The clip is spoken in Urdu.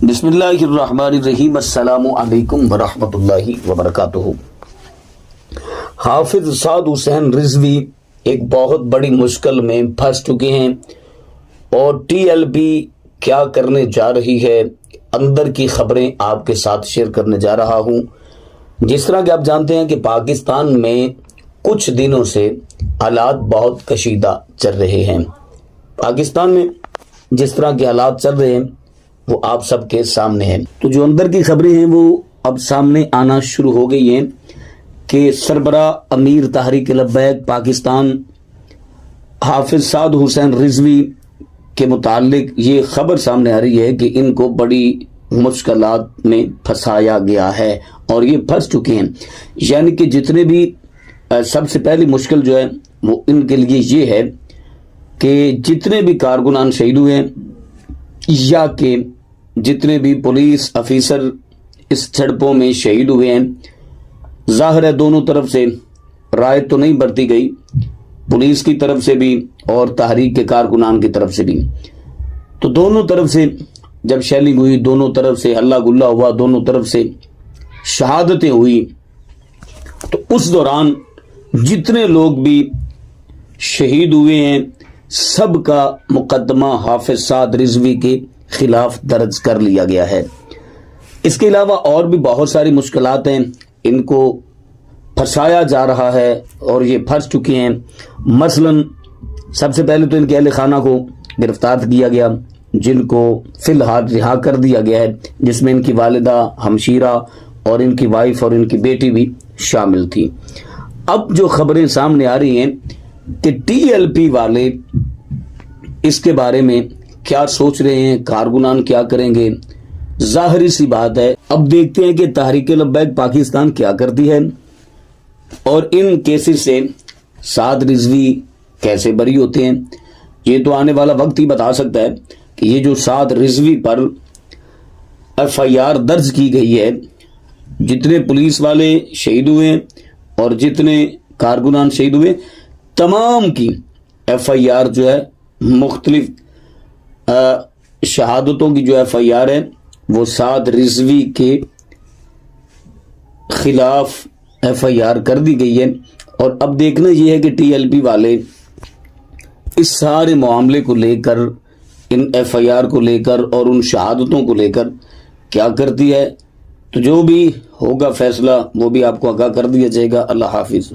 بسم اللہ الرحمن الرحیم، السلام علیکم ورحمۃ اللہ وبرکاتہ۔ حافظ سعد حسین رضوی ایک بہت بڑی مشکل میں پھنس چکے ہیں اور ٹی ایل پی کیا کرنے جا رہی ہے، اندر کی خبریں آپ کے ساتھ شیئر کرنے جا رہا ہوں۔ جس طرح کہ آپ جانتے ہیں کہ پاکستان میں کچھ دنوں سے حالات بہت کشیدہ چل رہے ہیں۔ پاکستان میں جس طرح کے حالات چل رہے ہیں وہ آپ سب کے سامنے ہیں، تو جو اندر کی خبریں ہیں وہ اب سامنے آنا شروع ہو گئی ہیں کہ سربراہ امیر تحریک لبیک پاکستان حافظ سعد حسین رضوی کے متعلق یہ خبر سامنے آ رہی ہے کہ ان کو بڑی مشکلات میں پھنسایا گیا ہے اور یہ پھنس چکے ہیں۔ یعنی کہ جتنے بھی سب سے پہلی مشکل جو ہے وہ ان کے لیے یہ ہے کہ جتنے بھی کارکنان شہید ہوئے ہیں یا کہ جتنے بھی پولیس افیسر اس جھڑپوں میں شہید ہوئے ہیں، ظاہر ہے دونوں طرف سے رائے تو نہیں برتی گئی، پولیس کی طرف سے بھی اور تحریک کے کارکنان کی طرف سے بھی۔ تو دونوں طرف سے جب شیلنگ ہوئی، دونوں طرف سے ہلا گلا ہوا، دونوں طرف سے شہادتیں ہوئی، تو اس دوران جتنے لوگ بھی شہید ہوئے ہیں سب کا مقدمہ حافظ سعد رضوی کے خلاف درج کر لیا گیا ہے۔ اس کے علاوہ اور بھی بہت ساری مشکلات ہیں، ان کو پھنسایا جا رہا ہے اور یہ پھنس چکے ہیں۔ مثلا سب سے پہلے تو ان کے اہل خانہ کو گرفتار کیا گیا، جن کو فی الحال رہا کر دیا گیا ہے، جس میں ان کی والدہ، ہمشیرہ اور ان کی وائف اور ان کی بیٹی بھی شامل تھی۔ اب جو خبریں سامنے آ رہی ہیں کہ ٹی ایل پی والے اس کے بارے میں کیا سوچ رہے ہیں، کارکنان کیا کریں گے، ظاہری سی بات ہے۔ اب دیکھتے ہیں کہ تحریک لبیک پاکستان کیا کرتی ہے اور ان کیسز سے سعد رضوی کیسے بری ہوتے ہیں۔ یہ تو آنے والا وقت ہی بتا سکتا ہے کہ یہ جو سعد رضوی پر ایف آئی آر درج کی گئی ہے، جتنے پولیس والے شہید ہوئے ہیں اور جتنے کارکنان شہید ہوئے، تمام کی ایف آئی آر جو ہے مختلف شہادتوں کی جو ایف آئی آر ہے وہ سعد رضوی کے خلاف ایف آئی آر کر دی گئی ہے۔ اور اب دیکھنا یہ ہے کہ ٹی ایل پی والے اس سارے معاملے کو لے کر، ان ایف آئی آر کو لے کر اور ان شہادتوں کو لے کر کیا کرتی ہے۔ تو جو بھی ہوگا فیصلہ وہ بھی آپ کو آگاہ کر دیا جائے گا۔ اللہ حافظ۔